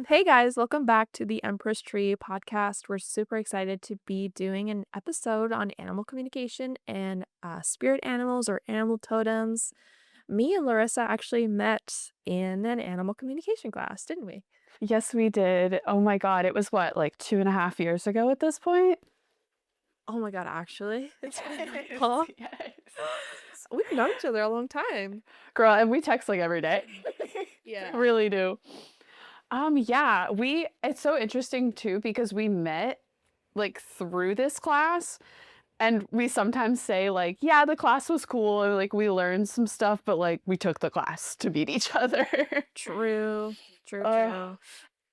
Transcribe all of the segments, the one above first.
Hey guys, welcome back to the Empress Tree podcast. We're super excited to be doing an episode on animal communication and spirit animals or animal totems. Me and Laryssa actually met in an animal communication class, didn't we? Yes, we did. Oh my God, it was what, like 2.5 years ago at this point? Oh my god, actually, it's been that Yes, long. yes. We've known each other a long time. Girl, and we text like every day. Yeah. Really do. Yeah, it's so interesting too because we met like through this class and we sometimes say like, yeah, the class was cool and like we learned some stuff, but like we took the class to meet each other. True, true, uh, true.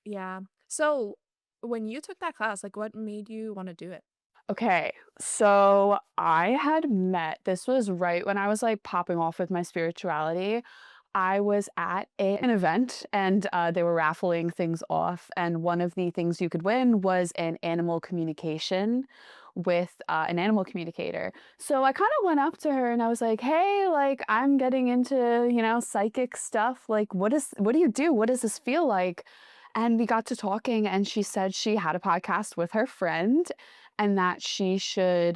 Yeah. So, when you took that class, like, what made you want to do it? Okay, so I had met, this was right when I was like popping off with my spirituality. I was at an event and they were raffling things off. And one of the things you could win was an animal communication with an animal communicator. So I kind of went up to her and I was like, hey, like I'm getting into, psychic stuff. Like, what do you do? What does this feel like? And we got to talking and she said she had a podcast with her friend and that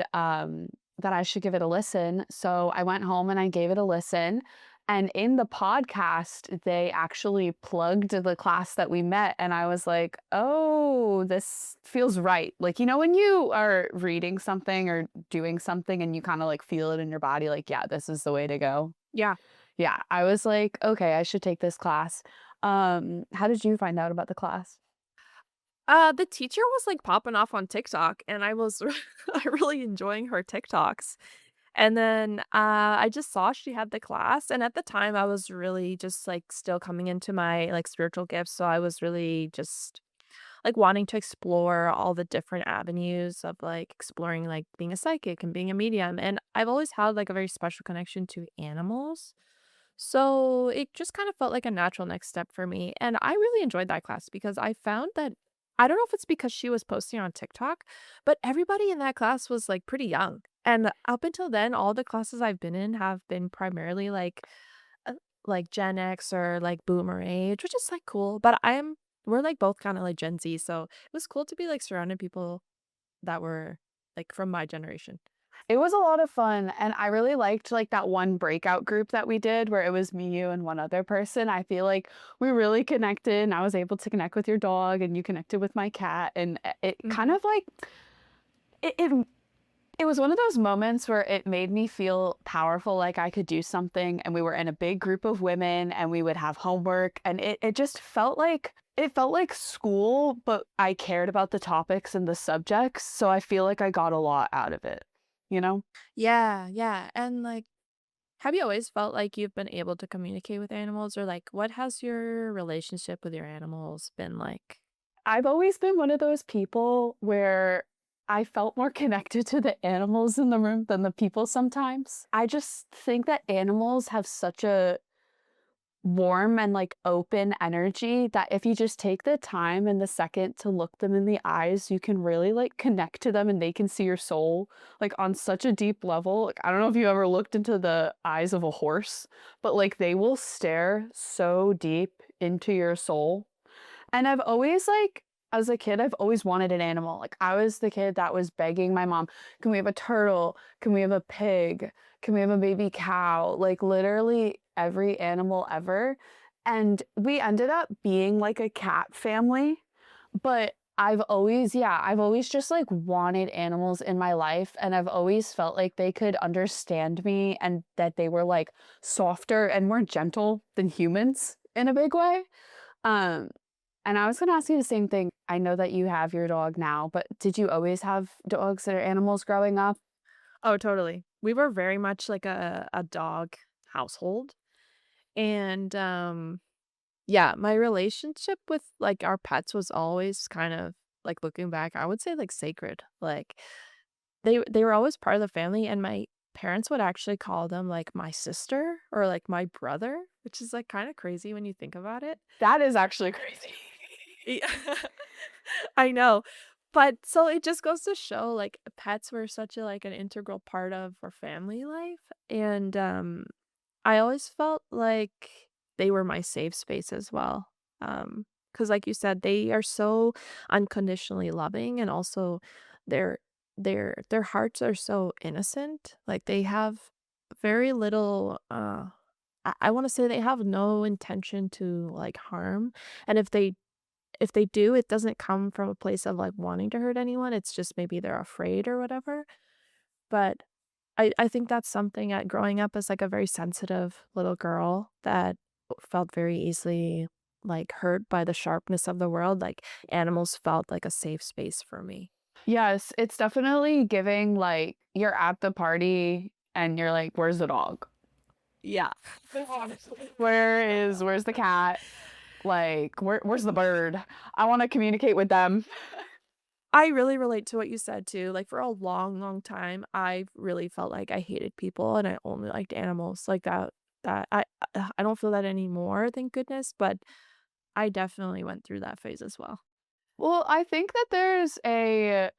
that I should give it a listen. So I went home and I gave it a listen. And in the podcast, they actually plugged the class that we met. And I was like, oh, this feels right. Like, when you are reading something or doing something and you kind of like feel it in your body, like, yeah, this is the way to go. Yeah. Yeah. I was like, okay, I should take this class. How did you find out about the class? The teacher was, like, popping off on TikTok, and I was really enjoying her TikToks, and then, I just saw she had the class, and at the time, I was really just, like, still coming into my, like, spiritual gifts, so I was really just, like, wanting to explore all the different avenues of, like, exploring, like, being a psychic and being a medium, and I've always had, like, a very special connection to animals, so it just kind of felt like a natural next step for me, and I really enjoyed that class because I found that I don't know if it's because she was posting on TikTok, but everybody in that class was, like, pretty young, and up until then, all the classes I've been in have been primarily, uh, like Gen X or, like, boomer age, which is, like, cool, but we're, like, both kinda, like, Gen Z, so it was cool to be, like, surrounded people that were, like, from my generation. It was a lot of fun, and I really liked, like, that one breakout group that we did where it was me, you, and one other person. I feel like we really connected, and I was able to connect with your dog, and you connected with my cat, and it kind Mhm. of like it was one of those moments where it made me feel powerful, like I could do something, and we were in a big group of women, and we would have homework, and it just felt like school, but I cared about the topics and the subjects, so I feel like I got a lot out of it, you know? Yeah, yeah, and, like, have you always felt like you've been able to communicate with animals, or, like, what has your relationship with your animals been like? I've always been one of those people where I felt more connected to the animals in the room than the people sometimes. I just think that animals have such a warm and like open energy that if you just take the time and the second to look them in the eyes, you can really like connect to them and they can see your soul like on such a deep level. Like, I don't know if you ever looked into the eyes of a horse, but like they will stare so deep into your soul. And I've always like, as a kid, I've always wanted an animal. Like I was the kid that was begging my mom, can we have a turtle? Can we have a pig? Can we have a baby cow? Like literally every animal ever. And we ended up being like a cat family. But I've always just like wanted animals in my life. And I've always felt like they could understand me and that they were like softer and more gentle than humans in a big way. Um, and I was gonna ask you the same thing. I know that you have your dog now, but did you always have dogs or animals growing up? Oh, totally. We were very much like a dog household, and, yeah, my relationship with, like, our pets was always kind of, like, looking back, I would say, like, sacred, like, they were always part of the family, and my parents would actually call them, like, my sister or, like, my brother, which is, like, kinda crazy when you think about it. That is actually crazy. Yeah. I know. But so it just goes to show, like, pets were such a, like, an integral part of our family life, and, I always felt like they were my safe space as well. Um, Because, like you said, they are so unconditionally loving, and also their their hearts are so innocent. Like, they have very little, I wanna say they have no intention to, like, harm, and if they do, it doesn't come from a place of, like, wanting to hurt anyone, it's just maybe they're afraid or whatever, but I think that's something at growing up as, like, a very sensitive little girl that felt very easily, like, hurt by the sharpness of the world, like, animals felt like a safe space for me. Yes, it's definitely giving, like, you're at the party and you're like, "Where's the dog? Yeah. Where's the cat? Like, where's the bird? I wanna communicate with them." I really relate to what you said too, like, for a long, long time, I really felt like I hated people and I only liked animals, like, that I don't feel that anymore, thank goodness, but I definitely went through that phase as well. Well, I think that there's a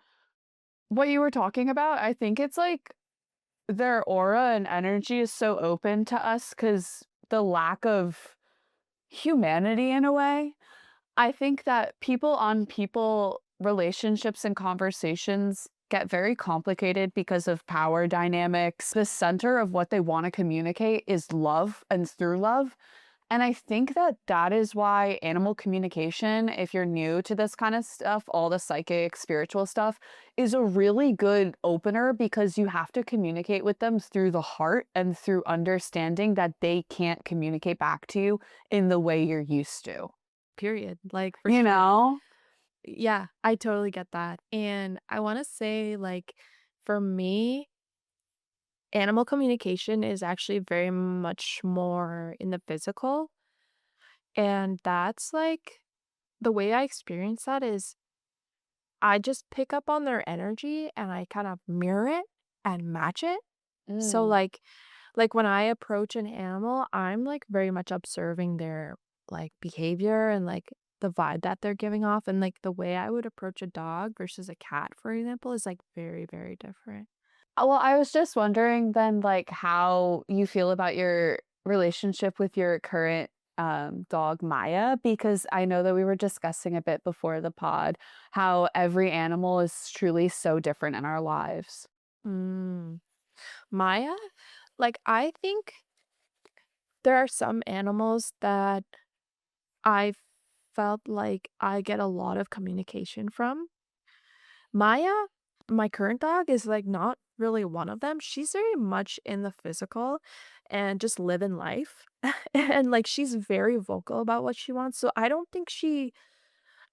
what you were talking about, I think it's like their aura and energy is so open to us because the lack of humanity in a way. I think that people on people relationships and conversations get very complicated because of power dynamics. The center of what they want to communicate is love and through love. And I think that that is why animal communication, if you're new to this kind of stuff, all the psychic, spiritual stuff, is a really good opener because you have to communicate with them through the heart and through understanding that they can't communicate back to you in the way you're used to. Period, like, for You sure. know? Yeah, I totally get that, and I wanna say, like, for me, animal communication is actually very much more in the physical, and that's, like the way I experience that is I just pick up on their energy and I kind of mirror it and match it. So, Mm. like, when I approach an animal, I'm, like, very much observing their, like, behavior and, like, the vibe that they're giving off, and, like, the way I would approach a dog versus a cat, for example, is, like, very, very different. Well, I was just wondering then, like, how you feel about your relationship with your current dog, Maya, because I know that we were discussing a bit before the pod how every animal is truly so different in our lives. Mm. Maya? Like, I think there are some animals that I felt like I get a lot of communication from. Maya, my current dog, is, like, not really one of them. She's very much in the physical and just living life. And, like, she's very vocal about what she wants, so I don't think she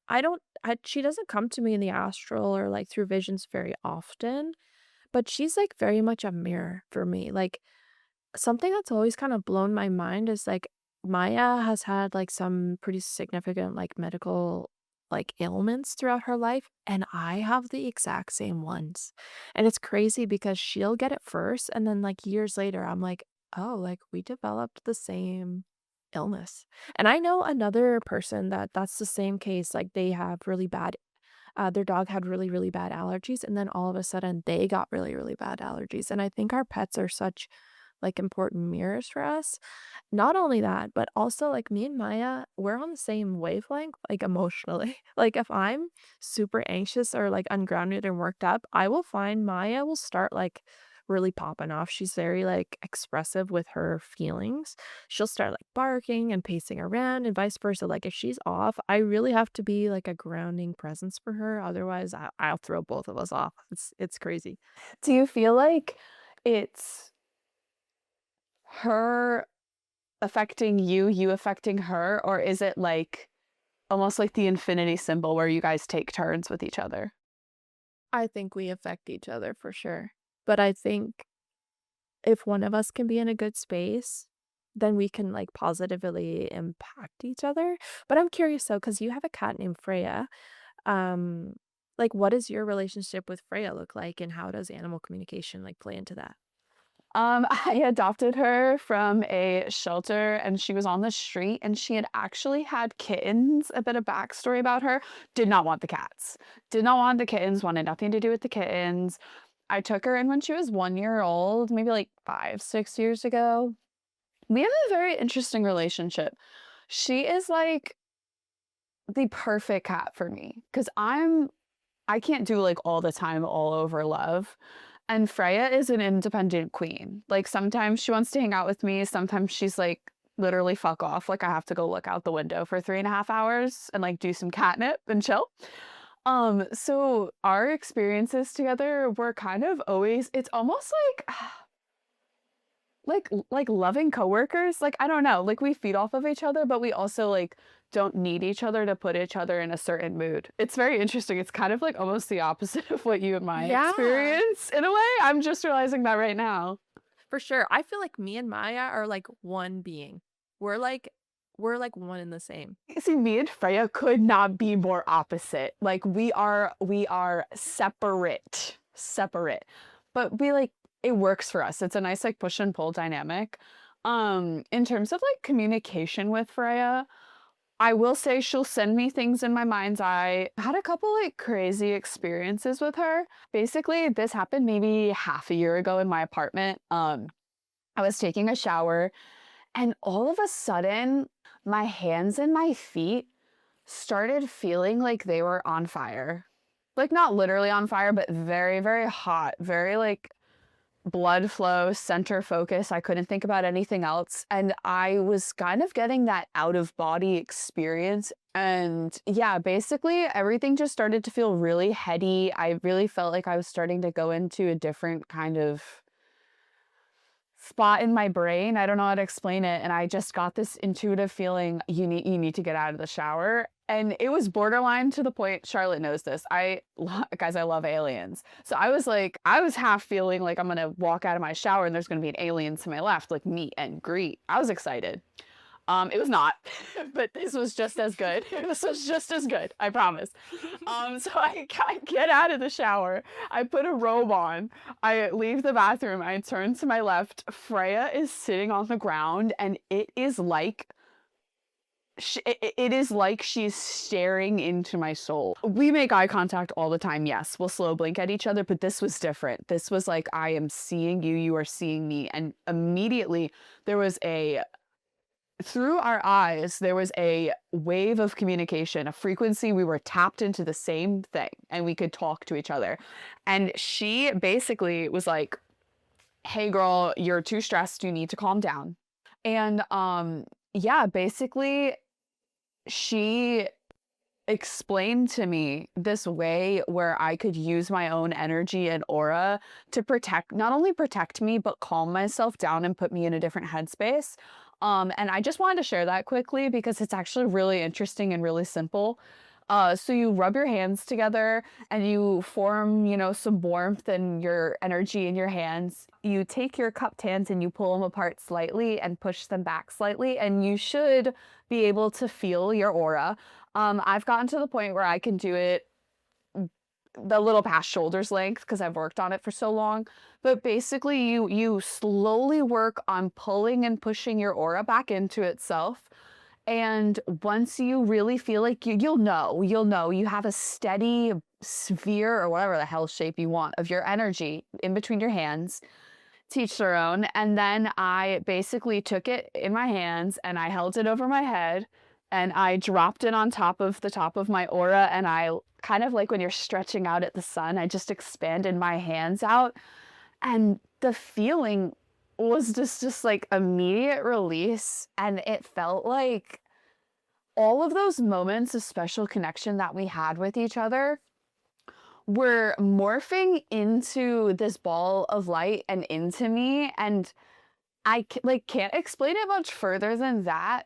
doesn't come to me in the astral or, like, through visions very often, but she's, like, very much a mirror for me. Like, something that's always kind of blown my mind is, like, Maya has had, like, some pretty significant, like, medical, like, ailments throughout her life, and I have the exact same ones. And it's crazy because she'll get it first, and then, like, years later, I'm like, "Oh, like, we developed the same illness." And I know another person that that's the same case, like, they have really bad their dog had really, really bad allergies, and then all of a sudden, they got really, really bad allergies, and I think our pets are such, like, important mirrors for us. Not only that, but also, like, me and Maya, we're on the same wavelength, like, emotionally. Like, if I'm super anxious or, like, ungrounded and worked up, I will find Maya will start, like, really popping off. She's very, like, expressive with her feelings. She'll start, like, barking and pacing around and vice versa. Like, if she's off, I really have to be, like, a grounding presence for her, otherwise, I'll throw both of us off. It's crazy. Do you feel like it's her affecting you, you affecting her, or is it like almost like the infinity symbol where you guys take turns with each other? I think we affect each other for sure. But I think if one of us can be in a good space, then we can, like, positively impact each other. But I'm curious though, because you have a cat named Freya. Um, like, what does your relationship with Freya look like, and how does animal communication, like, play into that? I adopted her from a shelter and she was on the street and she had actually had kittens. A bit of backstory about her. Did not want the cats. Did not want the kittens, wanted nothing to do with the kittens. I took her in when she was 1 year old, maybe like 5, 6 years ago. We have a very interesting relationship. She is like the perfect cat for me because I can't do like all the time, all over love. And Freya is an independent queen. Like sometimes she wants to hang out with me. Sometimes she's like, literally fuck off. Like I have to go look out the window for 3.5 hours and like do some catnip and chill. So our experiences together were kind of always, it's almost like like loving coworkers. Like I don't know, like we feed off of each other, but we also like don't need each other to put each other in a certain mood. It's very interesting. It's kind of like almost the opposite of what you and my Yeah, experience in a way. I'm just realizing that right now. for sure. I feel like me and Maya are like one being. We're like we're like one and the same. See, me and Freya could not be more opposite. Like we are separate. Separate. But we like it works for us. It's a nice like push and pull dynamic. In terms of like communication with Freya, I will say she'll send me things in my mind's eye. I had a couple like crazy experiences with her. Basically, this happened maybe half a year ago in my apartment. I was taking a shower and all of a sudden my hands and my feet started feeling like they were on fire. Like not literally on fire, but very, very hot, very like blood flow, center focus. I couldn't think about anything else. And I was kind of getting that out of body experience. And yeah, basically everything just started to feel really heady. I really felt like I was starting to go into a different kind of spot in my brain. I don't know how to explain it. And I just got this intuitive feeling you need to get out of the shower. And it was borderline to the point Charlotte knows this. Guys, I love aliens. So I was like, I was half feeling like I'm gonna walk out of my shower and there's gonna be an alien to my left, like meet and greet. I was excited. It was not, but this was just as good. This was just as good, I promise. So I get out of the shower, I put a robe on, I leave the bathroom, I turn to my left. Freya is sitting on the ground, and it is like it is like she's staring into my soul. We make eye contact all the time. Yes, we'll slow blink at each other, but this was different. This was like, I am seeing you, you are seeing me. And immediately there was a through our eyes, there was a wave of communication, a frequency. We were tapped into the same thing and we could talk to each other. And she basically was like, hey girl, you're too stressed. You need to calm down. And yeah, basically she explained to me this way where I could use my own energy and aura to protect, not only protect me, but calm myself down and put me in a different headspace. And I just wanted to share that quickly because it's actually really interesting and really simple. So you rub your hands together and you form, some warmth and your energy in your hands. You take your cupped hands and you pull them apart slightly and push them back slightly, and you should be able to feel your aura. I've gotten to the point where I can do it the little past shoulders length because I've worked on it for so long. But basically, you slowly work on pulling and pushing your aura back into itself. And once you really feel like you'll know you have a steady sphere or whatever the hell shape you want of your energy in between your hands. Teach their own. And then I basically took it in my hands and I held it over my head and I dropped it on top of the top of my aura. And I kind of like when you're stretching out at the sun, I just expanded my hands out. And the feeling was just like immediate release. And it felt like all of those moments of special connection that we had with each other were morphing into this ball of light and into me. And like can't explain it much further than that,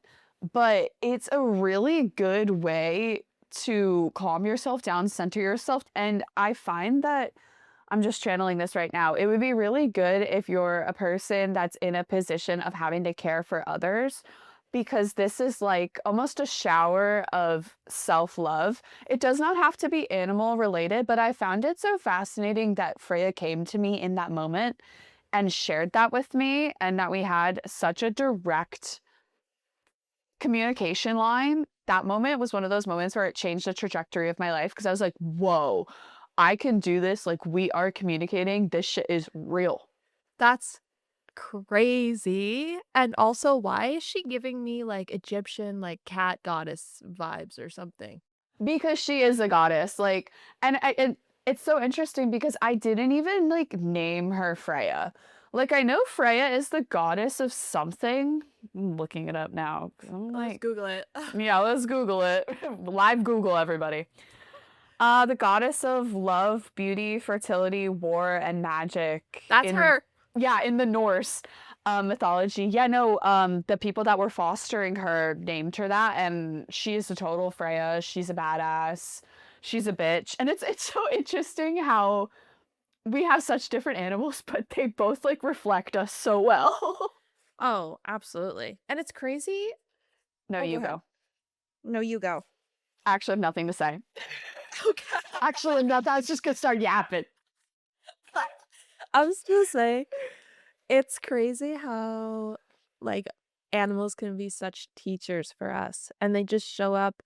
but it's a really good way to calm yourself down, center yourself. And I find that I'm just channeling this right now. It would be really good if you're a person that's in a position of having to care for others, because this is like almost a shower of self love. It does not have to be animal related, but I found it so fascinating that Freya came to me in that moment and shared that with me, and that we had such a direct communication line. That moment was one of those moments where it changed the trajectory of my life because I was like, whoa, I can do this. Like, we are communicating. This shit is real. That's crazy, and also, why is she giving me, like, Egyptian, like, cat goddess vibes or something? Because she is a goddess, like, and it's so interesting because I didn't even, like, name her Freya. Like, I know Freya is the goddess of something. I'm looking it up now 'cause I'm Let's like, Google it. yeah, let's Google it. Live Google, everybody. The goddess of love, beauty, fertility, war, and magic That's in her! yeah, in the Norse, mythology. Yeah, no, the people that were fostering her named her that, and she is a total Freya. She's a badass. She's a bitch. And it's so interesting how we have such different animals, but they both, like, reflect us so well. Oh, absolutely, and it's crazy. No, Oh, go you ahead. go. No, you go. Actually, I have nothing to say. Okay. Actually, I'm not I was just gonna start yapping. I was gonna say, it's crazy how, like, animals can be such teachers for us, and they just show up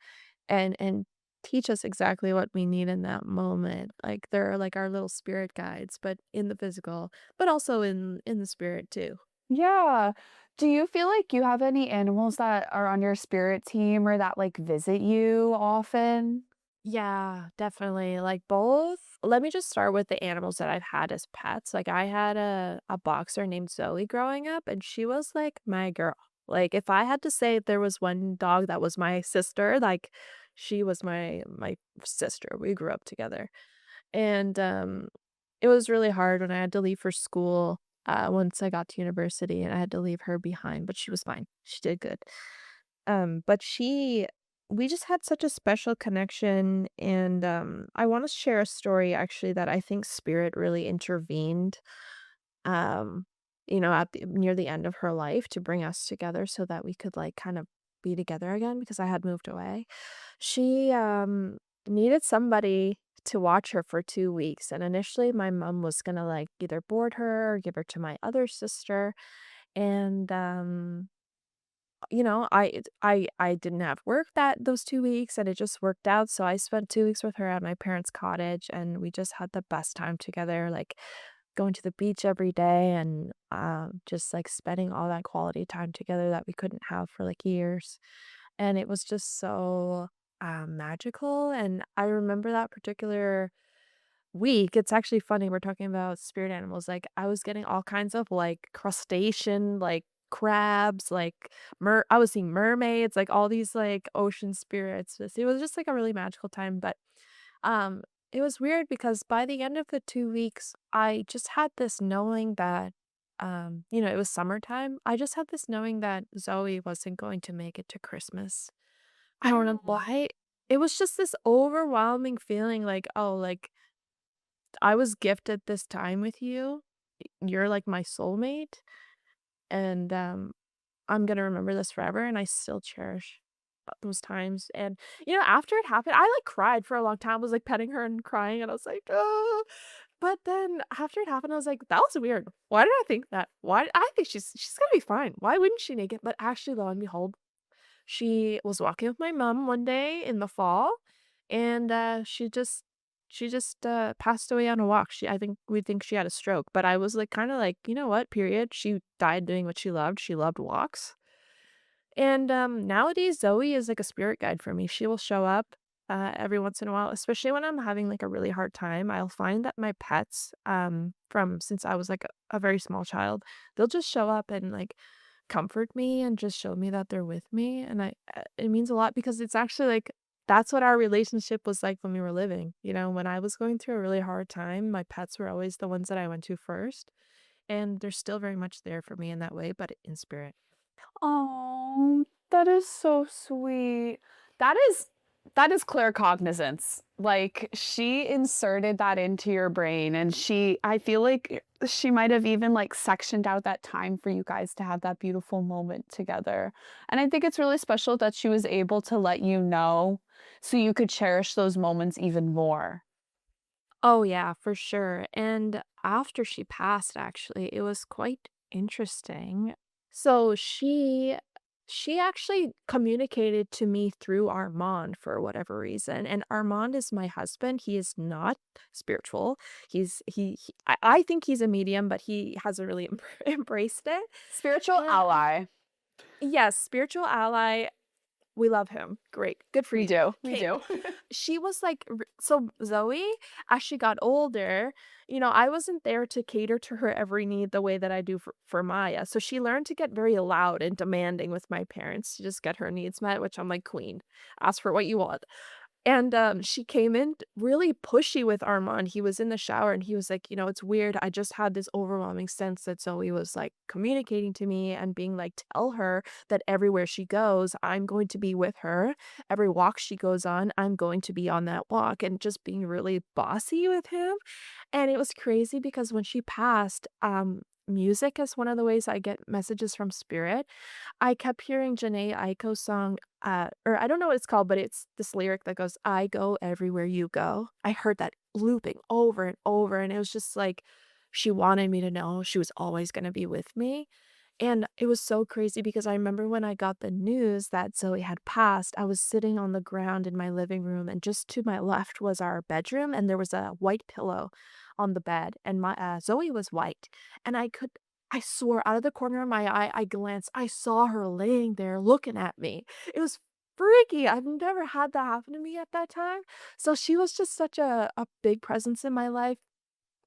and teach us exactly what we need in that moment. Like, they're like our little spirit guides, but in the physical, but also in the spirit too. Yeah. Do you feel like you have any animals that are on your spirit team or that, like, visit you often? Yeah, definitely, like, both. Let me just start with the animals that I've had as pets. Like, I had a boxer named Zoe growing up, and she was, like, my girl. Like, if I had to say if there was one dog that was my sister, like, she was my sister. We grew up together. And, it was really hard when I had to leave for school, once I got to university, and I had to leave her behind, but she was fine. She did good. But she we just had such a special connection, and, I wanna share a story actually that I think spirit really intervened, um, at the near the end of her life to bring us together so that we could, like, kind of be together again because I had moved away. She, needed somebody to watch her for 2 weeks, and initially, my mom was gonna, like, either board her or give her to my other sister, and, I didn't have work those 2 weeks, and it just worked out, so I spent 2 weeks with her at my parents' cottage, and we just had the best time together, like, going to the beach every day and, just, like, spending all that quality time together that we couldn't have for, like, years, and it was just so, magical, and I remember that particular week. It's actually funny, we're talking about spirit animals, like, I was getting all kinds of, like, crustacean, like, crabs, like, I was seeing mermaids, like, all these, like, ocean spirits. It was just, like, a really magical time, but, um, it was weird because by the end of the 2 weeks, I just had this knowing that, it was summertime. I just had this knowing that Zoe wasn't going to make it to Christmas. I don't know Oh. why. It was just this overwhelming feeling like, "Oh, like, I was gifted this time with you. You're like my soulmate, and, I'm gonna remember this forever, and I still cherish those times, and, after it happened, I, like, cried for a long time. I was, like, petting her and crying, and I was like, "Oh," but then after it happened, I was like, "That was weird. Why did I think that? Why I think she's gonna be fine. Why wouldn't she make it?" But actually, lo and behold, she was walking with my mom one day in the fall, and, she just passed away on a walk. We think she had a stroke, but I was, like, kinda like, "You know what? Period." She died doing what she loved. She loved walks. And, nowadays, Zoe is like a spirit guide for me. She will show up, every once in a while, especially when I'm having, like, a really hard time. I'll find that my pets, from since I was, like, a very small child, they'll just show up and, like, comfort me and just show me that they're with me, and it means a lot because it's actually, like, that's what our relationship was like when we were living, when I was going through a really hard time, my pets were always the ones that I went to first, and they're still very much there for me in that way, but in spirit. Oh, that is so sweet. That is that is claircognizance. Like, she inserted that into your brain, and I feel like she might have even, like, sectioned out that time for you guys to have that beautiful moment together. And I think it's really special that she was able to let you know so you could cherish those moments even more. Oh, yeah, for sure, and after she passed, actually, it was quite interesting. So She actually communicated to me through Armand for whatever reason, and Armand is my husband. He is not spiritual. I think he's a medium, but he hasn't really embraced it. Spiritual And ally. yes, spiritual ally. We love him. Great. Good for We you. do, we Okay. do. She was like so Zoe, as she got older, I wasn't there to cater to her every need the way that I do for Maya. So she learned to get very loud and demanding with my parents to just get her needs met, which I'm like, "Queen, ask for what you want." And, she came in really pushy with Armand. He was in the shower and he was like, "It's weird. I just had this overwhelming sense that Zoe was, like, communicating to me and being like, 'Tell her that everywhere she goes, I'm going to be with her. Every walk she goes on, I'm going to be on that walk,'" and just being really bossy with him. And it was crazy because when she passed, music is one of the ways I get messages from spirit. I kept hearing Jhené Aiko's song, or I don't know what it's called, but it's this lyric that goes, "I go everywhere you go." I heard that looping over and over, and it was just like she wanted me to know she was always gonna be with me. And it was so crazy because I remember when I got the news that Zoe had passed, I was sitting on the ground in my living room, and just to my left was our bedroom, and there was a white pillow on the bed, and my Zoe was white, and I swore out of the corner of my eye, I glanced, I saw her laying there looking at me. It was freaky. I've never had that happen to me at that time. So she was just such a big presence in my life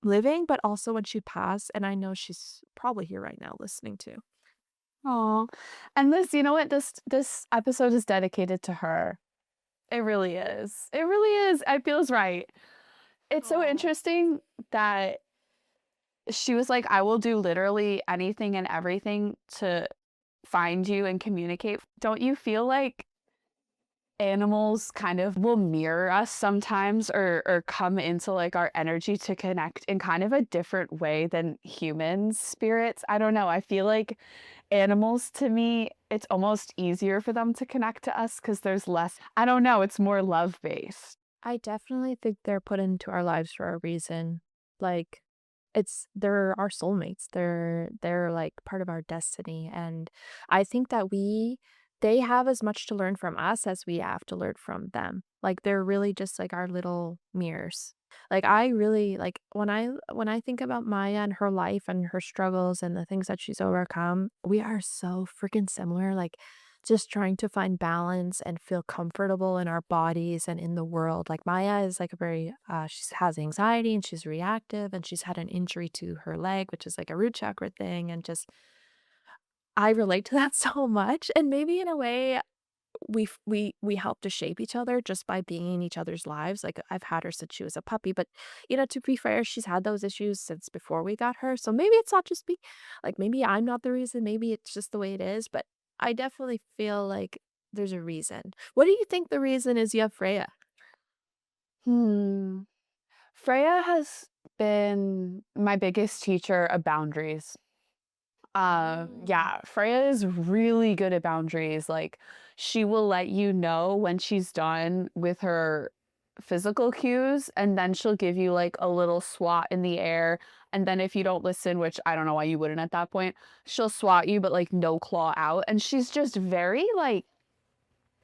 living, but also when she passed, and I know she's probably here right now listening too. Aw, and this you know what? This episode is dedicated to her. It really is. It really is. It feels right. It's so Oh. interesting that she was like, "I will do literally anything and everything to find you and communicate." Don't you feel like animals kind of will mirror us sometimes or come into, like, our energy to connect in kind of a different way than humans' spirits? I don't know, I feel like animals to me, it's almost easier for them to connect to us because there's less I don't know, it's more love-based. I definitely think they're put into our lives for a reason. Like, they're our soulmates. They're like part of our destiny. And I think that they have as much to learn from us as we have to learn from them. Like they're really just like our little mirrors. Like I really like when I think about Maya and her life and her struggles and the things that she's overcome, we are so freaking similar. Like just trying to find balance and feel comfortable in our bodies and in the world. Like Maya is like a very she has anxiety and she's reactive and she's had an injury to her leg, which is like a root chakra thing, and just I relate to that so much. And maybe in a way we help to shape each other just by being in each other's lives. Like I've had her since she was a puppy, but to be fair, she's had those issues since before we got her. So maybe it's not just me. Like maybe I'm not the reason, maybe it's just the way it is, but I definitely feel like there's a reason. What do you think the reason is you have Freya? Hmm. Freya has been my biggest teacher of boundaries. Mm. Yeah, Freya is really good at boundaries. Like, she will let you know when she's done with her physical cues, and then she'll give you like a little swat in the air. And then if you don't listen, which I don't know why you wouldn't at that point, she'll swat you, but like no claw out. And she's just very like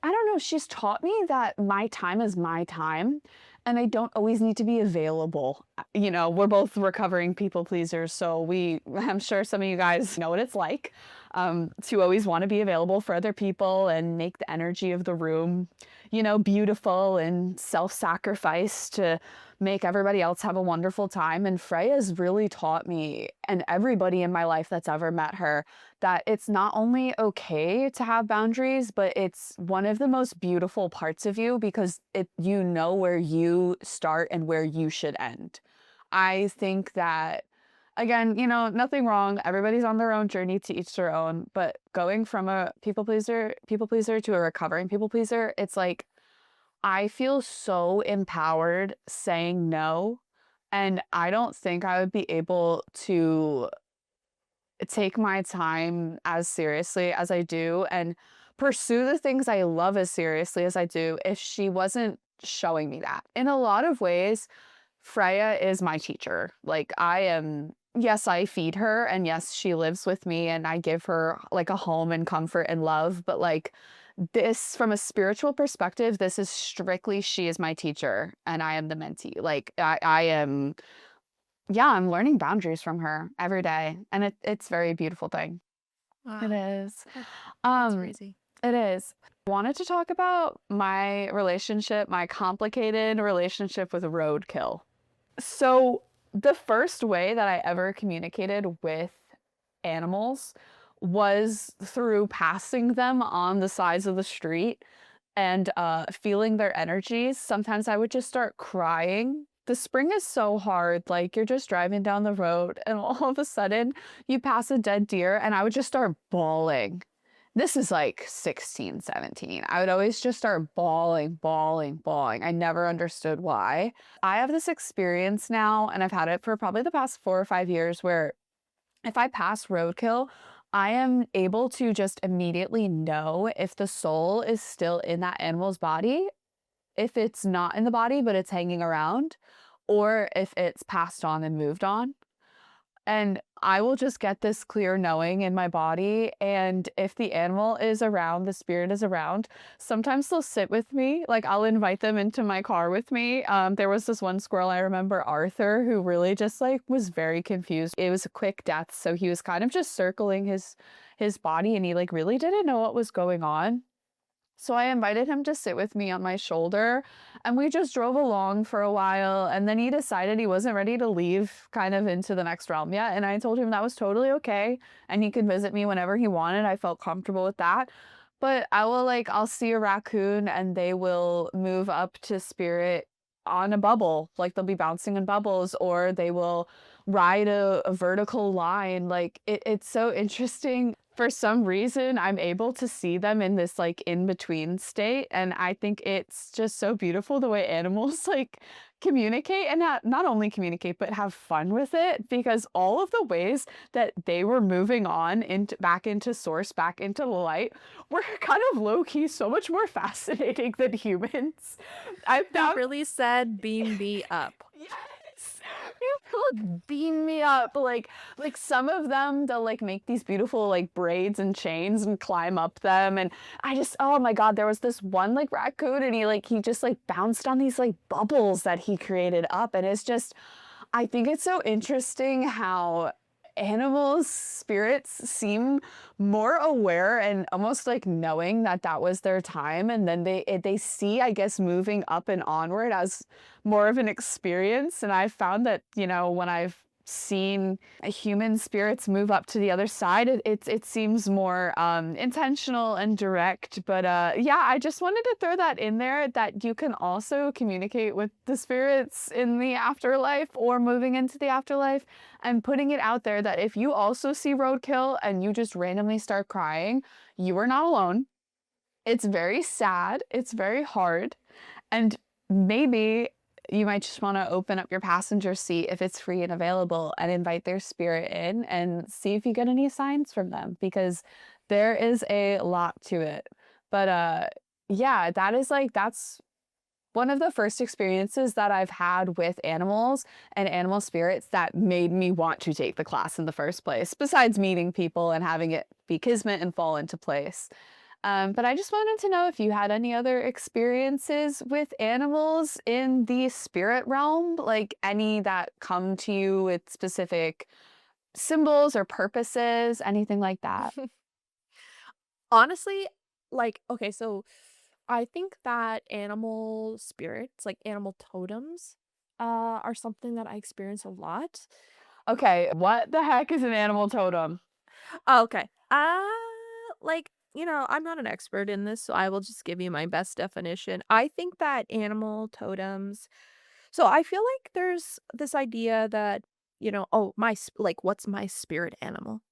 I don't know, she's taught me that my time is my time, and I don't always need to be available. We're both recovering people pleasers, so I'm sure some of you guys know what it's like, to always wanna be available for other people and make the energy of the room, beautiful and self-sacrifice to make everybody else have a wonderful time, and Freya's really taught me, and everybody in my life that's ever met her, that it's not only okay to have boundaries, but it's one of the most beautiful parts of you because you know where you start and where you should end. I think that again, nothing wrong. Everybody's on their own journey to each their own, but going from a people pleaser to a recovering people pleaser, it's like I feel so empowered saying no, and I don't think I would be able to take my time as seriously as I do and pursue the things I love as seriously as I do if she wasn't showing me that. In a lot of ways, Freya is my teacher. Like, I am yes, I feed her, and yes, she lives with me, and I give her, like, a home and comfort and love, but, like, this from a spiritual perspective, this is strictly she is my teacher, and I am the mentee. Like, I am yeah, I'm learning boundaries from her every day, and it's very beautiful thing. It Wow, is. that that's Um, crazy. it is. Wanted to talk about my relationship, my complicated relationship with roadkill. So, the first way that I ever communicated with animals was through passing them on the sides of the street and, feeling their energies. Sometimes I would just start crying. The spring is so hard, like, you're just driving down the road, and all of a sudden, you pass a dead deer, and I would just start bawling. This is, like, 16, 17. I would always just start bawling, bawling, bawling. I never understood why. I have this experience now, and I've had it for probably the past 4 or 5 years, where if I pass roadkill, I am able to just immediately know if the soul is still in that animal's body, if it's not in the body, but it's hanging around, or if it's passed on and moved on. And I will just get this clear knowing in my body, and if the animal is around, the spirit is around, sometimes they'll sit with me, like, I'll invite them into my car with me. There was this one squirrel, I remember Arthur, who really just, like, was very confused. It was a quick death, so he was kind of just circling his body, and he, like, really didn't know what was going on. So I invited him to sit with me on my shoulder, and we just drove along for a while, and then he decided he wasn't ready to leave kind of into the next realm yet, and I told him that was totally okay, and he could visit me whenever he wanted. I felt comfortable with that. But I'll see a raccoon and they will move up to spirit on a bubble, like they'll be bouncing in bubbles, or they will ride a vertical line. Like it's so interesting. For some reason, I'm able to see them in this like in between state. And I think it's just so beautiful the way animals like communicate and not only communicate, but have fun with it, because all of the ways that they were moving on into back into source, back into the light, were kind of low key so much more fascinating than humans. I They found really said, "Beam me up." yes. People like beam me up. Like some of them, they'll like make these beautiful like braids and chains and climb up them. And I just, oh my God, there was this one like raccoon and he just like bounced on these like bubbles that he created up. And it's just, I think it's so interesting how animals' spirits seem more aware and almost like knowing that that was their time, and then they see, I guess, moving up and onward as more of an experience. And I found that, when I've seen human spirits move up to the other side, it seems more intentional and direct. But yeah, I just wanted to throw that in there, that you can also communicate with the spirits in the afterlife or moving into the afterlife, and putting it out there that if you also see roadkill and you just randomly start crying, you are not alone. It's very sad, it's very hard, and maybe you might just want to open up your passenger seat if it's free and available and invite their spirit in and see if you get any signs from them, because there is a lot to it. But yeah, that's one of the first experiences that I've had with animals and animal spirits that made me want to take the class in the first place, besides meeting people and having it be kismet and fall into place. But I just wanted to know if you had any other experiences with animals in the spirit realm, like any that come to you with specific symbols or purposes, anything like that. Honestly, like, okay, so I think that animal spirits, like animal totems, are something that I experience a lot. Okay, what the heck is an animal totem? Oh, okay. Like, I'm not an expert in this, so I will just give you my best definition. I think that animal totems, so I feel like there's this idea that, oh, like, what's my spirit animal?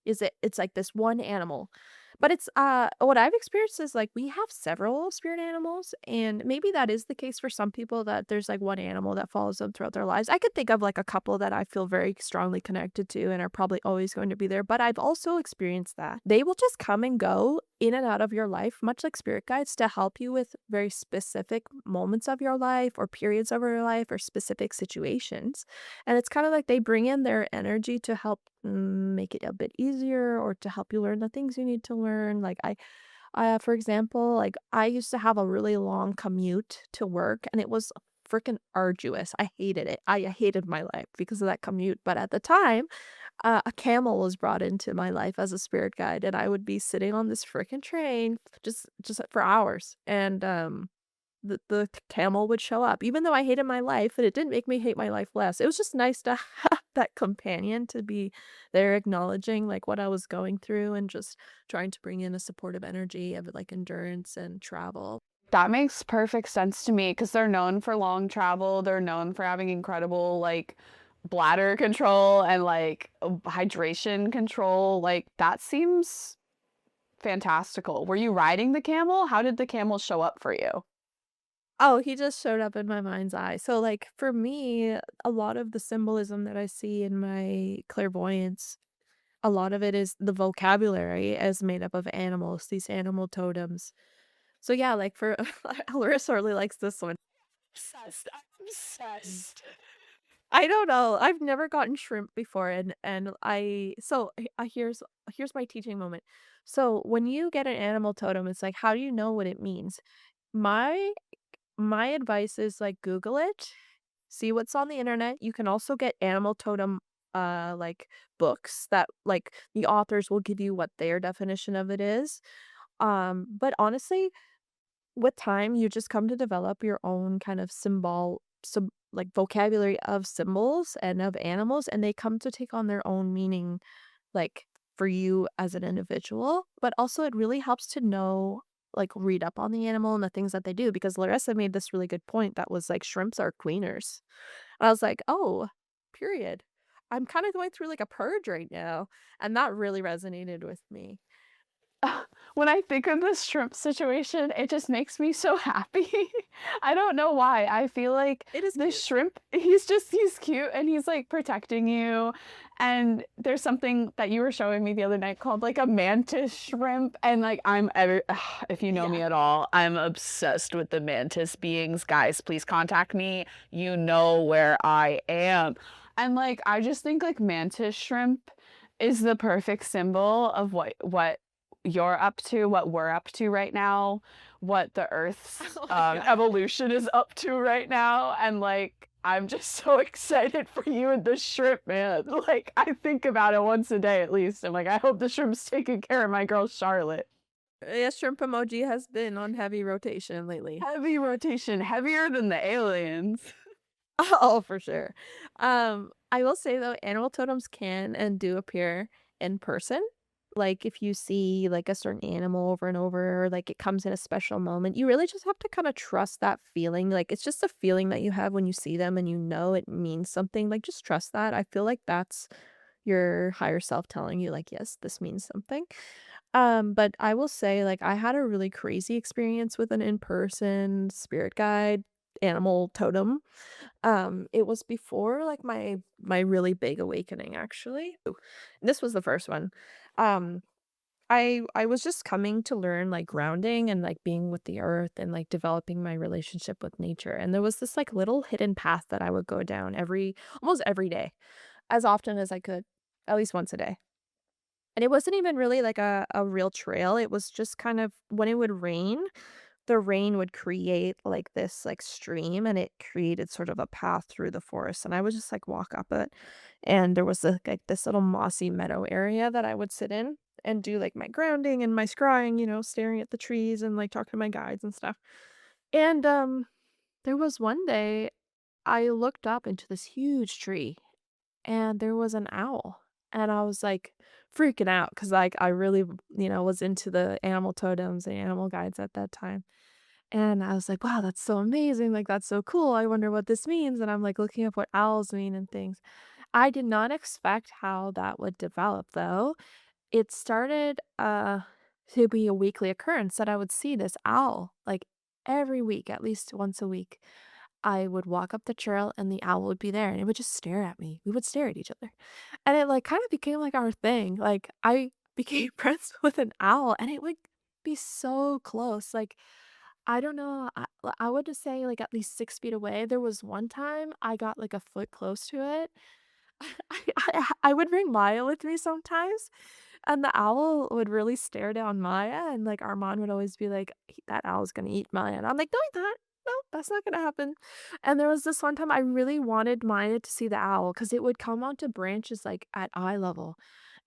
It's like this one animal. But it's, what I've experienced is, like, we have several spirit animals, and maybe that is the case for some people, that there's, like, one animal that follows them throughout their lives. I could think of, like, a couple that I feel very strongly connected to and are probably always going to be there, but I've also experienced that they will just come and go in and out of your life, much like spirit guides, to help you with very specific moments of your life or periods of your life or specific situations. And it's kind of like they bring in their energy to help make it a bit easier or to help you learn the things you need to learn. For example, like I used to have a really long commute to work and it was freaking arduous. I hated it. I hated my life because of that commute. But at the time, a camel was brought into my life as a spirit guide, and I would be sitting on this freaking train just for hours, and, the camel would show up, even though I hated my life, and it didn't make me hate my life less. It was just nice to have that companion to be there acknowledging, like, what I was going through and just trying to bring in a supportive energy of, like, endurance and travel. That makes perfect sense to me because 'cause they're known for long travel, they're known for having incredible, like, bladder control and, like, hydration control, like, that seems fantastical. Were you riding the camel? How did the camel show up for you? Oh, he just showed up in my mind's eye. So, like, for me, a lot of the symbolism that I see in my clairvoyance, a lot of it is the vocabulary is made up of animals, these animal totems. So, yeah, like, for Laryssa really likes this one. Obsessed, I'm obsessed. I don't know, I've never gotten shrimp before, and I so, here's my teaching moment. So, when you get an animal totem, it's like, how do you know what it means? My my advice is, like, Google it, see what's on the internet. You can also get animal totem, like, books that, like, the authors will give you what their definition of it is. But honestly, with time, you just come to develop your own kind of like, vocabulary of symbols and of animals, and they come to take on their own meaning, like, for you as an individual, but also it really helps to know like, read up on the animal and the things that they do, because Larissa made this really good point that was like, "Shrimps are queeners." I was like, "Oh, period." I'm kinda going through, like, a purge right now, and that really resonated with me. When I think of the shrimp situation, it just makes me so happy. I don't know why. I feel like It is the cute. shrimp, he's cute and he's like protecting you. And there's something that you were showing me the other night called like a mantis shrimp. And like if you know Yeah. me at all, I'm obsessed with the mantis beings. Guys, please contact me. You know where I am. And like I just think like mantis shrimp is the perfect symbol of what you're up to, what we're up to right now, what the Earth's, Oh my god. evolution is up to right now, and, like, I'm just so excited for you and the shrimp, man. Like, I think about it once a day at least. I'm like, "I hope the shrimp's taking care of my girl Charlotte." Yeah, shrimp emoji has been on heavy rotation lately. Heavy rotation, heavier than the aliens. Oh, for sure. I will say though, animal totems can and do appear in person. Like if you see like a certain animal over and over, or like it comes in a special moment, you really just have to kind of trust that feeling. Like it's just a feeling that you have when you see them and you know it means something. Like just trust that. I feel like that's your higher self telling you, like, yes, this means something. But I will say, like, I had a really crazy experience with an in-person spirit guide animal totem. It was before, like, my really big awakening, actually. Ooh, this was the first one. Um, I was just coming to learn, like, grounding and, like, being with the earth and, like, developing my relationship with nature, and there was this, like, little hidden path that I would go down almost every day, as often as I could, at least once a day. And it wasn't even really, like, a real trail, it was just kind of when it would rain, the rain would create, like, this, like, stream, and it created sort of a path through the forest, and I would just, like, walk up it, and there was, like, this little mossy meadow area that I would sit in and do, like, my grounding and my scrying, staring at the trees and, like, talking to my guides and stuff. And, there was one day I looked up into this huge tree, and there was an owl, and I was, like, freaking out because like, I really, was into the animal totems and animal guides at that time. And I was like, "Wow, that's so amazing, like, that's so cool, I wonder what this means," and I'm, like, looking up what owls mean and things. I did not expect how that would develop, though. It started, to be a weekly occurrence that I would see this owl, like, every week, at least once a week. I would walk up the trail and the owl would be there, and it would just stare at me. We would stare at each other. And it, like, kinda became, like, our thing, like, I became friends with an owl, and it would be so close, like, I don't know, I would just say, like, at least 6 feet away. There was one time I got, like, a foot close to it. I would bring Maya with me sometimes, and the owl would really stare down Maya, and, like, our mom would always be like, "That owl's gonna eat Maya," and I'm like, "No, he's not. No, that's not gonna happen." And there was this one time I really wanted Maya to see the owl because it would come onto branches, like, at eye level,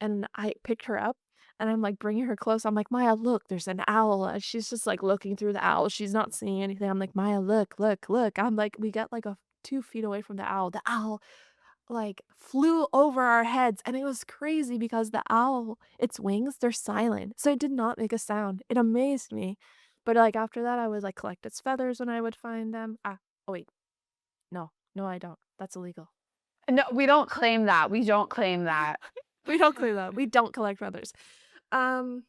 and I picked her up, and I'm, like, bringing her close. I'm like, "Maya, look, there's an owl," and she's just, like, looking through the owl. She's not seeing anything. I'm like, "Maya, look, look, look." I'm like we got, like, 2 feet away from the owl. The owl like, flew over our heads, and it was crazy because the owl, its wings, they're silent, so it did not make a sound. It amazed me. But, like, after that, I would, like, collect its feathers when I would find them. Oh, wait. No. No, I don't. That's illegal. No, we don't claim that, we don't claim that. We don't clear that. We don't collect feathers. Um,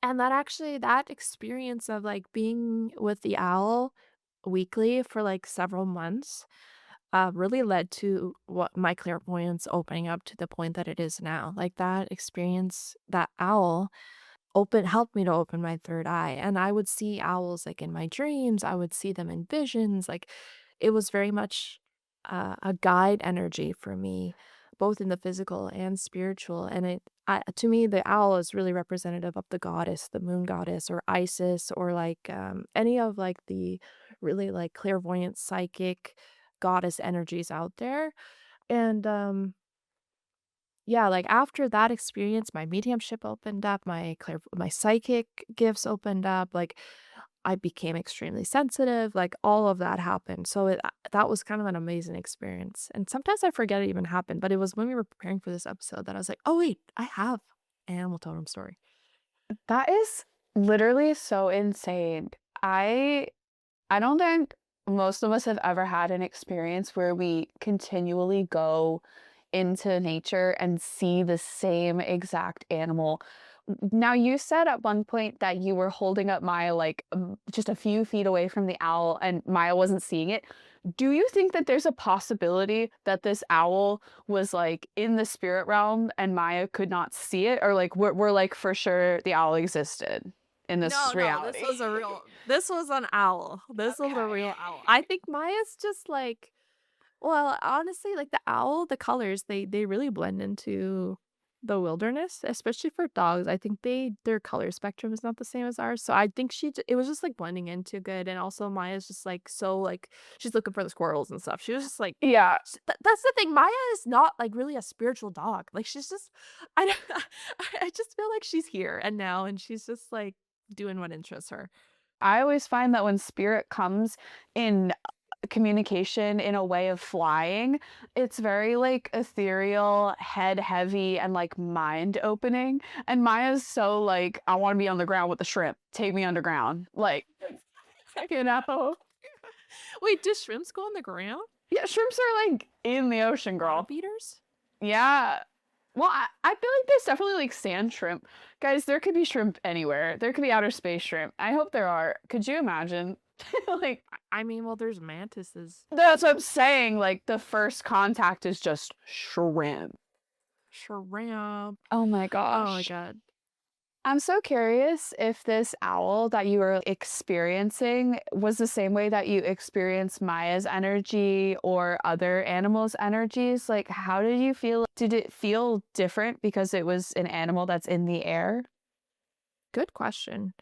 and that experience of, like, being with the owl weekly for, like, several months really led to what my clairvoyance opening up to the point that it is now. Like that experience, that owl helped me to open my third eye. And I would see owls like in my dreams. I would see them in visions. Like it was very much a guide energy for me, both in the physical and spiritual. And to me, the owl is really representative of the goddess, the moon goddess, or Isis, or like any of like the really like clairvoyant, psychic goddess energies out there. And yeah, like after that experience, my mediumship opened up, my psychic gifts opened up, like I became extremely sensitive, like all of that happened. So that was kind of an amazing experience. And sometimes I forget it even happened, but it was when we were preparing for this episode that I was like, "Oh wait, I have an animal totem story." That is literally so insane. I I don't think most of us have ever had an experience where we continually go into nature and see the same exact animal. Now, you said at one point that you were holding up Maya like just a few feet away from the owl and Maya wasn't seeing it. Do you think that there's a possibility that this owl was like in the spirit realm and Maya could not see it? Or like we're like for sure the owl existed in this No, no, reality? this was an owl. This was a Okay. real owl. I think Maya's just like well, honestly, like the owl, the colors, they really blend into the wilderness, especially for dogs. I think their color spectrum is not the same as ours. So I think it was just like blending in too good. And also Maya's just like so like she's looking for the squirrels and stuff. She was just like Yeah, that's the thing. Maya is not like really a spiritual dog. Like she's just I don't I just feel like she's here and now and she's just like doing what interests her. I always find that when spirit comes in communication in a way of flying, it's very like ethereal, head heavy, and like mind opening. And Maya's so like, I want to be on the ground with the shrimp. Take me underground. Like, you know? Wait, do shrimps go on the ground? Yeah, shrimps are like in the ocean, Bottom girl. feeders? Yeah. Well, I feel like there's definitely like sand shrimp. Guys, there could be shrimp anywhere. There could be outer space shrimp. I hope there are. Could you imagine? Like, I mean, well, there's mantises. that's what I'm saying. Like, the first contact is just shrimp. Shrimp. Oh my Oh my gosh. god. I'm so curious if this owl that you were experiencing was the same way that you experienced Maya's energy or other animals' energies. Like, how did you feel? Did it feel different because it was an animal that's in the air? Good question.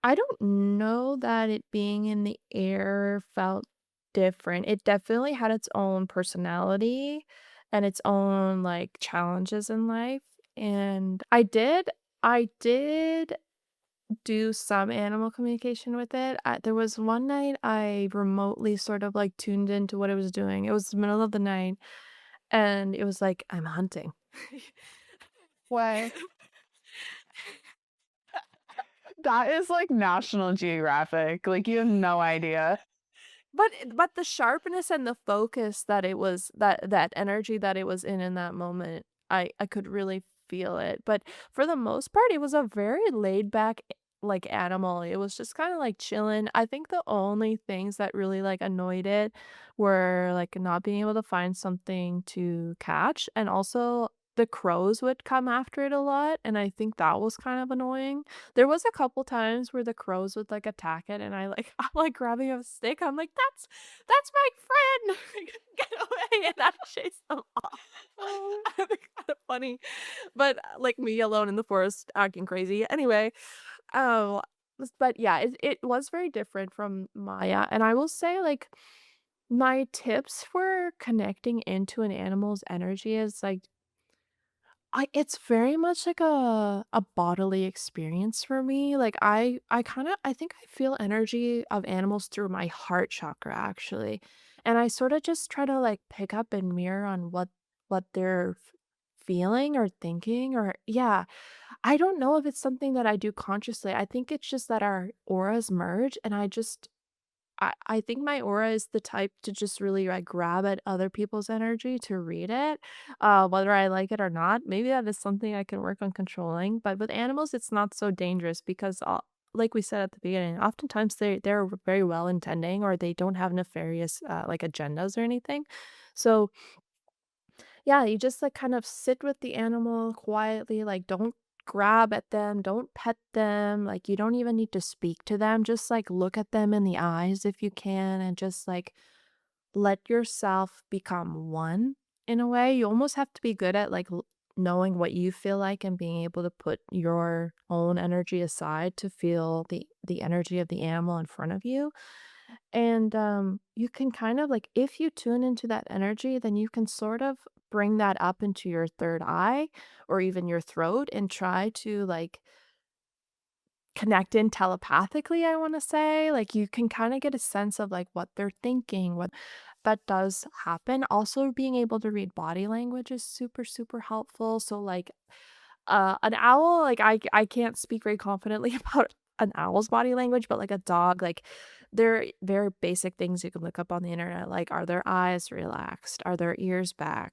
I don't know that it being in the air felt different. It definitely had its own personality and its own, like, challenges in life, and I did do some animal communication with it. There was one night I remotely sort of, like, tuned into what it was doing. It was the middle of the night, and it was like, "I'm hunting." Why? That is like National Geographic. Like, you have no idea. But the sharpness and the focus that it was that energy that it was in that moment, I could really feel it, but for the most part, it was a very laid back, like, animal. It was just kinda, like, chilling. I think the only things that really, like, annoyed it were, like, not being able to find something to catch, and also the crows would come after it a lot, and I think that was kind of annoying. There was a couple times where the crows would, like, attack it, and I'm, like, grabbing a stick, I'm like, "That's my friend! Get away!" And I chase them off. Oh. I think it's kinda funny, but, like, me alone in the forest acting crazy. Anyway, oh, but yeah, it was very different from Maya, and I will say, like, my tips for connecting into an animal's energy is, like, it's very much like a bodily experience for me, like, I think I feel energy of animals through my heart chakra, actually, and I sorta just try to, like, pick up and mirror on what they're feeling or thinking or yeah, I don't know if it's something that I do consciously, I think it's just that our auras merge, and I think my aura is the type to just really, like, grab at other people's energy to read it, whether I like it or not. Maybe that is something I can work on controlling, but with animals, it's not so dangerous because, like we said at the beginning, oftentimes they're very well-intending or they don't have nefarious, like, agendas or anything. So yeah, you just, like, kind of sit with the animal quietly, like, don't grab at them, don't pet them, like, you don't even need to speak to them, just, like, look at them in the eyes if you can and just, like, let yourself become one in a way. You almost have to be good at, like, knowing what you feel like and being able to put your own energy aside to feel the energy of the animal in front of you. And, you can kind of like if you tune into that energy, then you can sort of bring that up into your third eye or even your throat and try to, like, connect in telepathically, I wanna say. Like, you can kinda get a sense of, like, what they're thinking, what that does happen. Also, being able to read body language is super, super helpful. So, like, an owl, like, I can't speak very confidently about an owl's body language, but, like, a dog, like, there are very basic things you can look up on the internet, like, are their eyes relaxed? Are their ears back?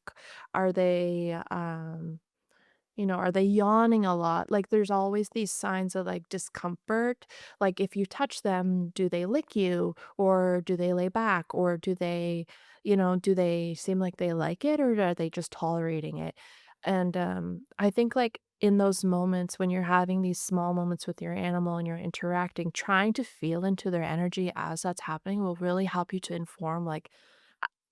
Are they, are they yawning a lot? Like, there's always these signs of, like, discomfort. Like, if you touch them, do they lick you? Or do they lay back? Or do they seem like they like it? Or are they just tolerating it? And, I think, like, in those moments when you're having these small moments with your animal and you're interacting, trying to feel into their energy as that's happening will really help you to inform, like,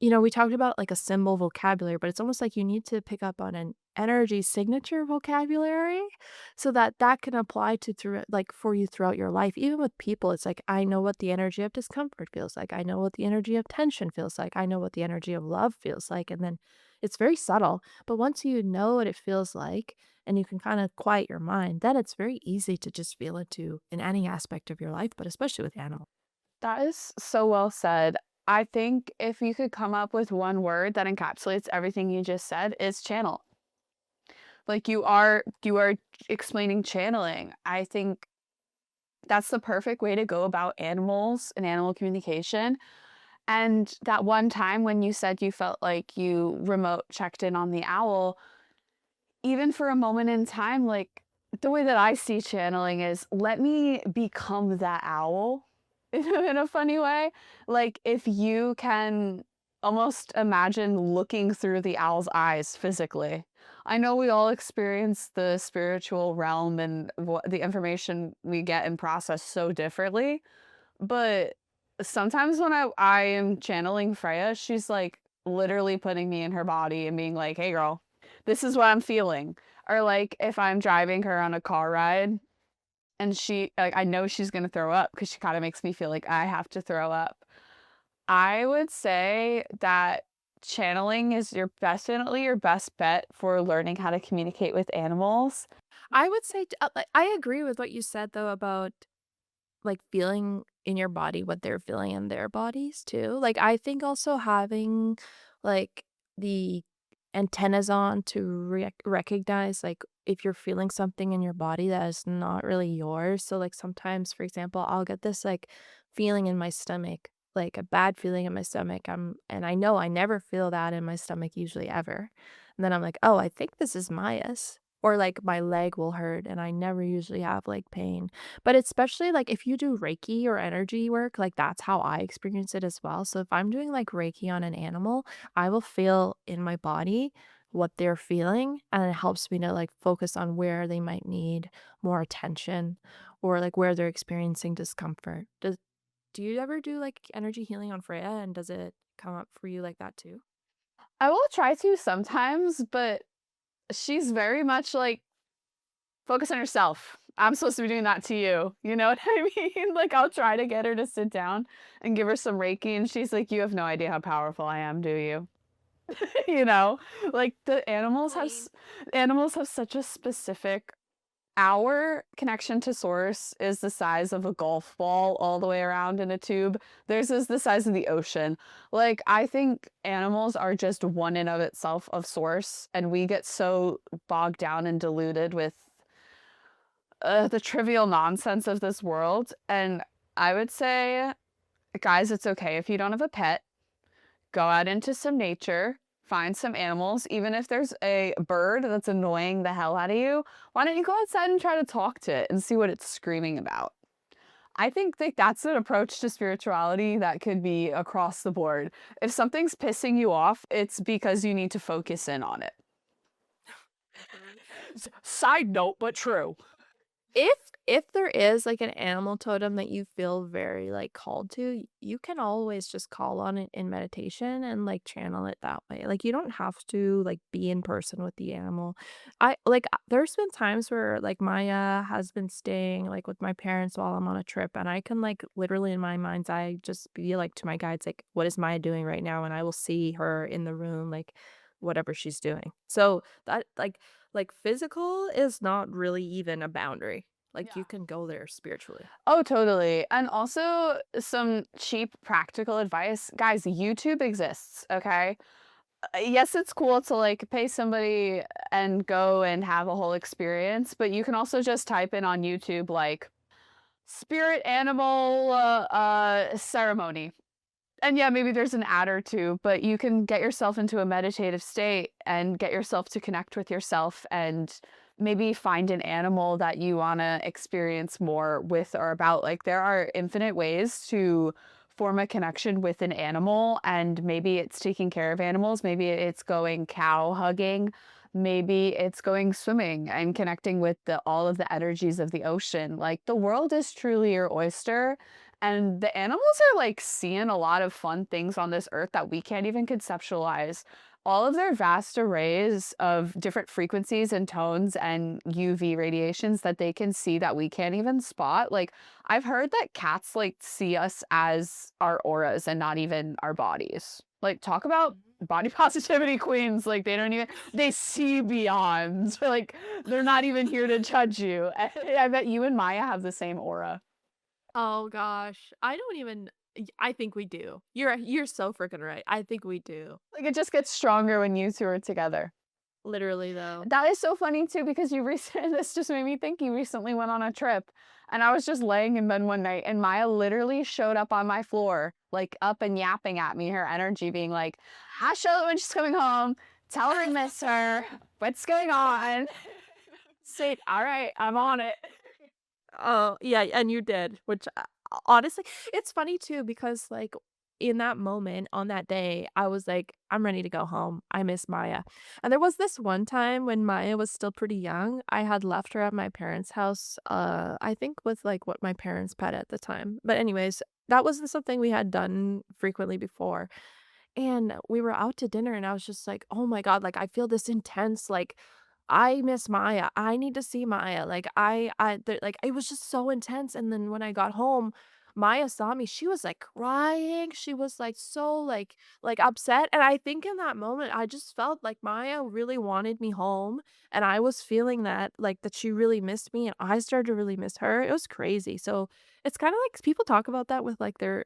we talked about, like, a symbol vocabulary, but it's almost like you need to pick up on an energy signature vocabulary so that that can apply to through like, for you throughout your life. Even with people, it's like, I know what the energy of discomfort feels like. I know what the energy of tension feels like. I know what the energy of love feels like, and then it's very subtle, but once you know what it feels like and you can kinda quiet your mind, then it's very easy to just feel into in any aspect of your life, but especially with animals. That is so well said. I think if you could come up with one word that encapsulates everything you just said, is channel. Like you are explaining channeling. I think that's the perfect way to go about animals and animal communication. And that one time when you said you felt like you remote checked in on the owl, even for a moment in time, like, the way that I see channeling is, let me become that owl in a funny way. Like, if you can almost imagine looking through the owl's eyes physically. I know we all experience the spiritual realm and what the information we get and process so differently, but sometimes when I am channeling Freya, she's, like, literally putting me in her body and being like, "Hey, girl, this is what I'm feeling." Or, like, if I'm driving her on a car ride and I know she's gonna throw up because she kinda makes me feel like I have to throw up. I would say that channeling is definitely your best bet for learning how to communicate with animals. I would say like, I agree with what you said, though, about like, feeling in your body what they're feeling in their bodies too. Like, I think also having, like, the antennas on to recognize, like, if you're feeling something in your body that is not really yours. So, like, sometimes, for example, I'll get this, like, feeling in my stomach, like, a bad feeling in my stomach, and I know I never feel that in my stomach usually ever. And then I'm like, "Oh, I think this is Maya's." Or, like, my leg will hurt, and I never usually have leg pain. But especially, like, if you do Reiki or energy work, like, that's how I experience it as well. So if I'm doing, like, Reiki on an animal, I will feel in my body what they're feeling, and it helps me to, like, focus on where they might need more attention or, like, where they're experiencing discomfort. Do you ever do, like, energy healing on Freya, and does it come up for you like that too? I will try to sometimes, but she's very much like, "Focus on yourself. I'm supposed to be doing that to you." You know what I mean? Like, I'll try to get her to sit down and give her some Reiki, and she's like, "You have no idea how powerful I am, do you?" You know? Like, the Queen. animals have such a specific our connection to source is the size of a golf ball all the way around in a tube. Theirs is the size of the ocean. Like, I think animals are just one in of itself of source, and we get so bogged down and diluted with the trivial nonsense of this world. And I would say, guys, it's okay if you don't have a pet. Go out into some nature, find some animals, even if there's a bird that's annoying the hell out of you, why don't you go outside and try to talk to it and see what it's screaming about? I think that that's an approach to spirituality that could be across the board. If something's pissing you off, it's because you need to focus in on it. Mhm. Side note, but true. If if there is, like, an animal totem that you feel very, like, called to, you can always just call on it in meditation and, like, channel it that way. Like, you don't have to, like, be in person with the animal. There's been times where, like, Maya has been staying, like, with my parents while I'm on a trip, and I can, like, literally in my mind's eye just be, like, to my guides, like, "What is Maya doing right now?" And I will see her in the room, like, whatever she's doing. So, that physical is not really even a boundary. Like, you Yeah. can go there spiritually. Oh, totally. And also some cheap practical advice. Guys, YouTube exists, okay? Yes, it's cool to like pay somebody and go and have a whole experience, but you can also just type in on YouTube like spirit animal ceremony. And yeah, maybe there's an ad or two, but you can get yourself into a meditative state and get yourself to connect with yourself and maybe find an animal that you want to experience more with or about. Like, there are infinite ways to form a connection with an animal, and maybe it's taking care of animals, maybe it's going cow hugging, maybe it's going swimming and connecting with all of the energies of the ocean. Like, the world is truly your oyster, and the animals are like seeing a lot of fun things on this earth that we can't even conceptualize. All of their vast arrays of different frequencies and tones and UV radiations that they can see that we can't even spot. Like, I've heard that cats like see us as our auras and not even our bodies. Like, talk about Mhm. body positivity queens. Like, they see beyond. Like, they're not even here to judge you. I bet you and Maya have the same aura. Oh gosh, I don't even I think we do. You're so freaking right. I think we do. Like, it just gets stronger when you two are together. Literally, though. That is so funny too because you recently this just made me think you recently went on a trip, and I was just laying in bed one night, and Maya literally showed up on my floor, like, up and yapping at me, her energy being like, "Hi, Charlotte, when she's coming home. Tell her I miss her. What's going on?" Say, "Alright, I'm on it." Oh, yeah, and you did, which, honestly it's funny too because, like, in that moment, on that day, I was like, "I'm ready to go home. I miss Maya." And there was this one time when Maya was still pretty young, I had left her at my parents' house, I think with, like, what my parents pet at the time. But anyways, that wasn't something we had done frequently before. And we were out to dinner, and I was just like, "Oh my god," like, I feel this intense, like, "I miss Maya. I need to see Maya." Like, it was just so intense, and then when I got home, Maya saw me, she was, like, crying, she was, like, so, upset, and I think in that moment, I just felt like Maya really wanted me home, and I was feeling that, like, that she really missed me, and I started to really miss her. It was crazy. So it's kinda like people talk about that with, like, their,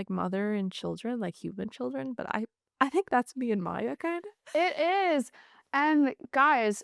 mother and children, like human children, but I think that's me and Maya kinda. It is. And guys,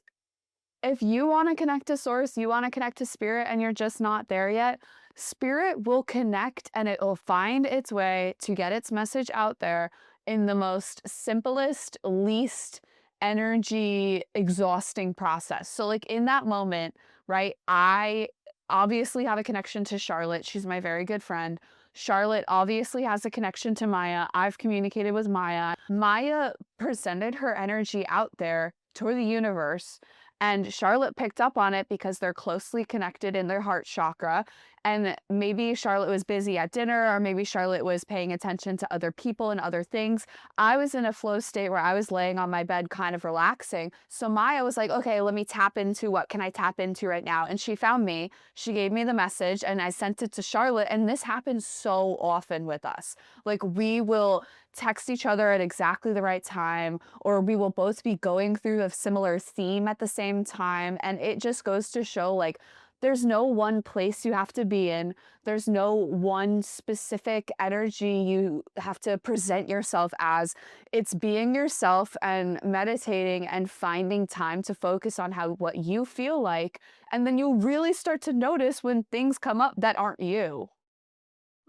if you wanna connect to source, you wanna connect to spirit, and you're just not there yet, spirit will connect and it will find its way to get its message out there in the most simplest, least energy exhausting process. So, like, in that moment, right, I obviously have a connection to Charlotte. She's my very good friend. Charlotte obviously has a connection to Maya. I've communicated with Maya. Maya presented her energy out there to the universe. And Charlotte picked up on it because they're closely connected in their heart chakra. And maybe Charlotte was busy at dinner, or maybe Charlotte was paying attention to other people and other things. I was in a flow state where I was laying on my bed, kind of relaxing. So Maya was like, okay, let me tap into what can I tap into right now? And she found me. She gave me the message and I sent it to Charlotte. And this happens so often with us. Like, we will text each other at exactly the right time, or we will both be going through a similar theme at the same time. And it just goes to show, like, there's no one place you have to be in. There's no one specific energy you have to present yourself as. It's being yourself and meditating and finding time to focus on how what you feel like. And then you'll really start to notice when things come up that aren't you.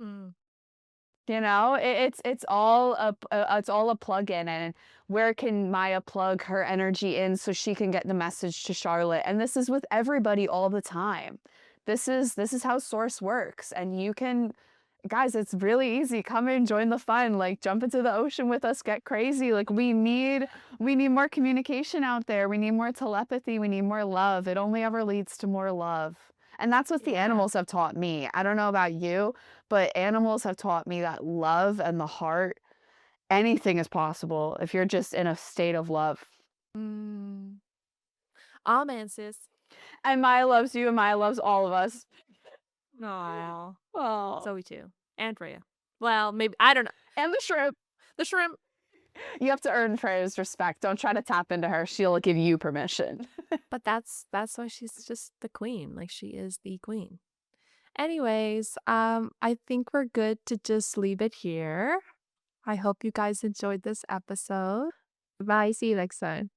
Mm. You know, it's all a plug-in, and where can Maya plug her energy in so she can get the message to Charlotte? And this is with everybody all the time. This is how Source works, and you can, guys, it's really easy. Come and join the fun. Like, jump into the ocean with us, get crazy. Like, we need more communication out there. We need more telepathy. We need more love. It only ever leads to more love. And that's what the Yeah. animals have taught me. I don't know about you, but animals have taught me that love and the heart, anything is possible if you're just in a state of love. Mm. Amen, sis. And Maya loves you, and Maya loves all of us. Aw. Oh, Zoe too. And Freya. Well, maybe I don't know. and the shrimp. The shrimp. You have to earn Freya's respect. Don't try to tap into her. She'll give you permission. But that's why she's just the queen. Like, she is the queen. Anyways, I think we're good to just leave it here. I hope you guys enjoyed this episode. Bye. See you next time.